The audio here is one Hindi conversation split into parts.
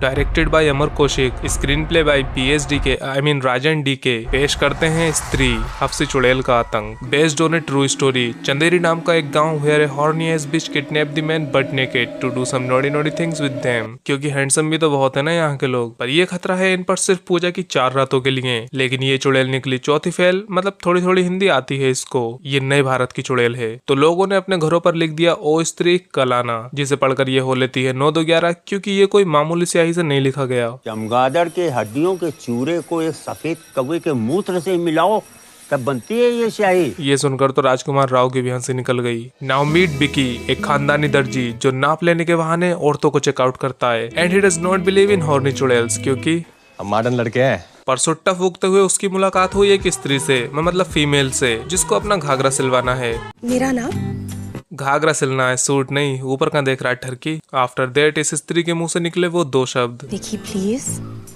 Directed by Amar Kaushik, screenplay by PSDK I mean Rajan DK। पेश करते हैं स्त्री हफ्सी चुड़ैल का आतंक। Based on a true story. Chanderi नाम का एक गांव where a horny as bitch kidnap the man but naked to do some naughty naughty things with them. क्योंकि हैंडसम भी तो बहुत है ना यहाँ के लोग, पर ये खतरा है इन पर सिर्फ पूजा की 4 रातों के लिए। लेकिन ये चुड़ैल निकली चौथी फेल, मतलब थोड़ी थोड़ी हिंदी आती है इसको। ये नए भारत की चुड़ैल है, तो लोगों ने अपने घरों पर लिख दिया ओ स्त्री कल आना, जिसे पढ़कर ये हो लेती है 9-2-11। क्योंकि ये कोई मामूली स्याही से नहीं लिखा गया। चमगादड़ के हड्डियों के चूरे को एक सफेद कौवे के मूत्र से मिलाओ, तब बनती है ये स्याही। ये सुनकर तो राजकुमार राव की भी हंसी निकल गई। नाउ मीट बिकी, एक खानदानी दर्जी जो नाप लेने के बहाने औरतों को चेकआउट करता है। And he does not believe in horny चुड़ैल्स, क्योंकि हम मॉडर्न लड़के हैं। पर सुट्टा फूकते हुए उसकी मुलाकात हुई एक स्त्री से, मतलब फीमेल से, जिसको अपना घाघरा सिलवाना है। मेरा नाम घाघरा सिलना है, सूट नहीं। ऊपर का देख रहा है ठरकी। आफ्टर दैट इस स्त्री के मुंह से निकले वो 2 शब्द, विकी प्लीज।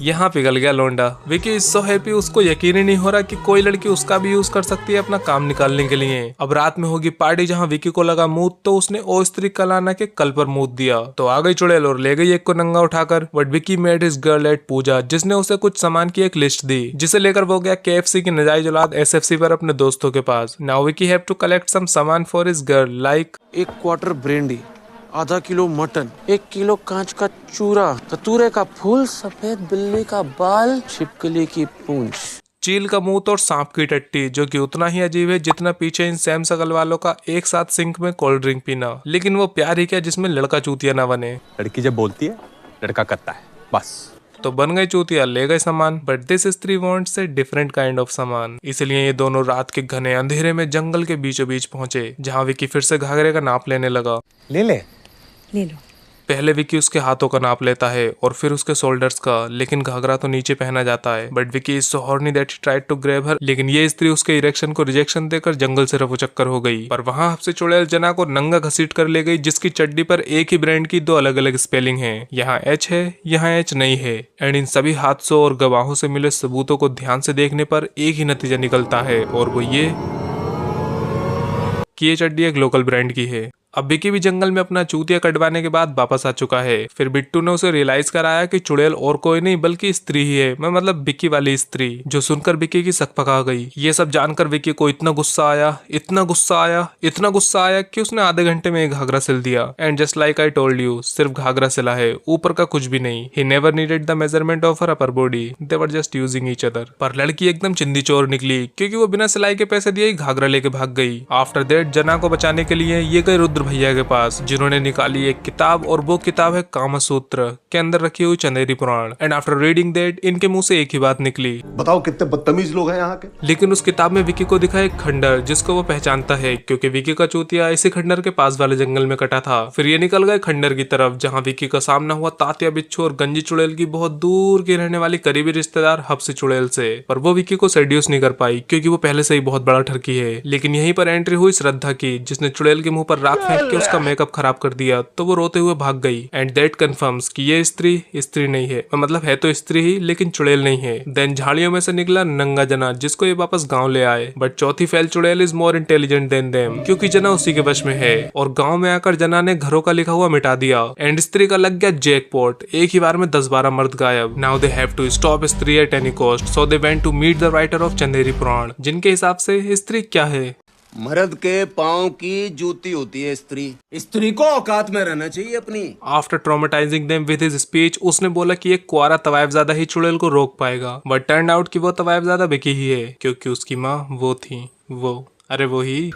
यहाँ पिघल गया लोंडा। विकी इज सो हैप्पी, उसको यकीन ही नहीं हो रहा कि कोई लड़की उसका भी यूज कर सकती है अपना काम निकालने के लिए। अब रात में होगी पार्टी, जहाँ विकी को लगा मूत तो उसने ओ स्त्री कलाना के कल पर मूत दिया। तो आ गई चुड़ैल और ले गई एक को नंगा उठाकर। But Vicky made his girl at puja, जिसने उसे कुछ सामान की एक लिस्ट दी, जिसे लेकर वो गया KFC की नजायज औलाद SFC पर अपने दोस्तों के पास। Now Vicky have to collect some सामान for his girl like 1 quarter brandy, आधा किलो मटन, 1 किलो कांच का चूरा, कतूरे का फूल, सफेद बिल्ली का बाल, छिपकली की पूंछ, चील का मुंह और सांप की टट्टी, जो कि उतना ही अजीब है जितना पीछे इन सैम सकल वालों का एक साथ सिंक में कोल्ड ड्रिंक पीना। लेकिन वो प्यार ही क्या जिसमें लड़का चूतिया ना बने। लड़की जब बोलती है लड़का करता है, बस। तो बन गए चूतिया, ले गए सामान। बट दिस स्त्री wants a different kind of सामान। इसलिए ये दोनों रात के घने अंधेरे में जंगल के बीचों बीच पहुंचे, जहाँ विकी फिर से घाघरे का नाप लेने लगा। ले ले लो। पहले विकी उसके हाथों का नाप लेता है और फिर उसके शोल्डर्स का, लेकिन घाघरा तो नीचे पहना जाता है। But Vicky is so horny that he tried to grab her, लेकिन ये स्त्री उसके इरेक्शन को रिजेक्शन देकर जंगल से रफू चक्कर हो गई। पर वहां हफ्सी चुड़ैल जना को नंगा घसीट कर ले गई, जिसकी चड्डी पर एक ही ब्रांड की 2 अलग अलग स्पेलिंग है। यहाँ H है, यहाँ H नहीं है। एंड इन सभी हादसों और गवाहों से मिले सबूतों को ध्यान से देखने पर एक ही नतीजा निकलता है, और वो ये कि ये चड्डी एक लोकल ब्रांड की है। अब विकी भी जंगल में अपना चूतिया कटवाने के बाद वापस आ चुका है। फिर बिट्टू ने उसे रियलाइज कराया कि चुड़ैल और कोई नहीं बल्कि स्त्री ही है, मतलब विकी वाली स्त्री, जो सुनकर विकी की सक पका गई। ये सब जानकर विकी को इतना गुस्सा आया, इतना गुस्सा आया, इतना गुस्सा आया कि उसने आधे घंटे में एक घाघरा सिल दिया। And just like I told you, सिर्फ घाघरा सिला है, ऊपर का कुछ भी नहीं। He never needed the measurement of her upper body, they were just using each other. पर लड़की एकदम चिंदी चोर निकली, क्योंकि वो बिना सिलाई के पैसे दिए ही घाघरा लेके भाग गई। आफ्टर दैट जना को बचाने के लिए ये गए रुद्र भैया के पास, जिन्होंने निकाली एक किताब, और वो किताब है कामसूत्र, के अंदर रखी हुई चंदेरी पुराण। एंड आफ्टर रीडिंग दैट इनके मुंह से एक ही बात निकली, बताओ कितने बदतमीज लोग हैं यहाँ के। लेकिन उस किताब में विकी को दिखा एक खंडर, जिसको वो पहचानता है, क्योंकि विकी का चूतिया इसी खंडर के पास वाले जंगल में कटा था। फिर ये निकल गए खंडर की तरफ, जहाँ विकी का सामना हुआ तात्या बिच्छू और गंजी चुड़ैल की बहुत दूर की रहने वाली करीबी रिश्तेदार हफ्सी चुड़ैल से। पर वो विकी को सेड्यूस नहीं कर पाई, क्योंकि वो पहले से ही बहुत बड़ा ठरकी है। लेकिन यहीं पर एंट्री हुई श्रद्धा की, जिसने चुड़ैल के मुंह पर राख फेंक के उसका मेकअप खराब कर दिया। तो वो रोते हुए भाग गई। एंड दैट कंफर्म्स कि ये स्त्री नहीं है, मतलब है तो स्त्री ही, लेकिन चुड़ैल नहीं है। देन झाड़ियों में से निकला नंगा जना, जिसको ये वापस गांव ले आए। बट चौथी फेल चुड़ैल is more intelligent then them, क्योंकि जना उसी के वश में है। और गांव में आकर जना ने घरों का लिखा हुआ मिटा दिया। एंड स्त्री का लग गया जैकपॉट, एक ही बार में 10-12 मर्द गायब। Now they have to stop Stree at any cost, so they went to meet the writer of Chanderi Puran, जिनके हिसाब से स्त्री क्या है? मर्द के पाँव की जूती होती है स्त्री। स्त्री को औकात में रहना चाहिए अपनी। After traumatising them with his speech, उसने बोला कि एक कुआरा तवायफजादा ही चुड़ैल को रोक पाएगा। बट टर्न आउट कि वो तवायफजादा विकी ही है, क्योंकि उसकी माँ वो थी, वो ही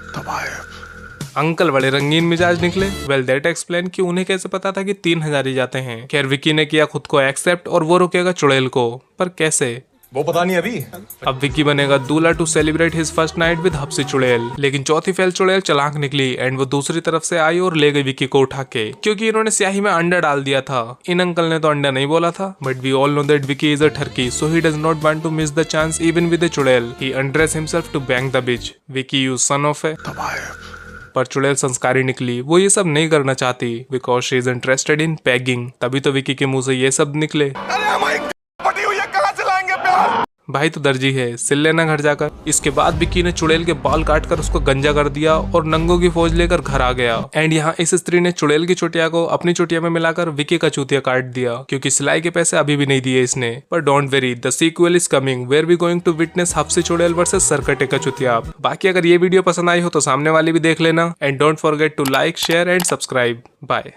अंकल बड़े रंगीन मिजाज निकले। वेल दैट एक्सप्लेन कि उन्हें कैसे पता था कि 3000 ही जाते हैं। खैर विकी ने किया खुद को एक्सेप्ट, और वो रोकेगा चुड़ैल को, पर कैसे वो पता नहीं अभी। अब विकी बनेगा दूल्हा to celebrate his first night with Hafsi चुड़ैल। लेकिन चौथी फेल चुड़ैल चालाक निकली, एंड वो दूसरी तरफ से आई और ले गई विकी को उठा के, क्योंकि इन्होंने स्याही में अंडा डाल दिया था। इन अंकल ने तो अंडा नहीं बोला था। But we all know that Vicky is a ठरकी, so he does not want to miss the chance even with a चुड़ैल। He undress himself to bang the bitch. Vicky you son of a. पर चुड़ैल संस्कारी निकली, वो ये सब नहीं करना चाहती, because she is interested in paging. तभी तो विकी के मुंह से ये सब निकले। भाई तो दर्जी है, सिल लेना घर जाकर। इसके बाद विक्की ने चुड़ैल के बाल काटकर उसको गंजा कर दिया और नंगों की फौज लेकर घर आ गया। एंड यहाँ इस स्त्री ने चुड़ैल की चुटिया को अपनी चुटिया में मिलाकर विक्की का चूतिया काट दिया, क्योंकि सिलाई के पैसे अभी भी नहीं दिए इसने। पर don't worry, the sequel is coming where we going to witness Hafsi चुड़ैल वर्सेस सरकटे का चुतिया। बाकी अगर ये वीडियो पसंद आई हो तो सामने वाली भी देख लेना। And don't forget to like, share and subscribe. Bye.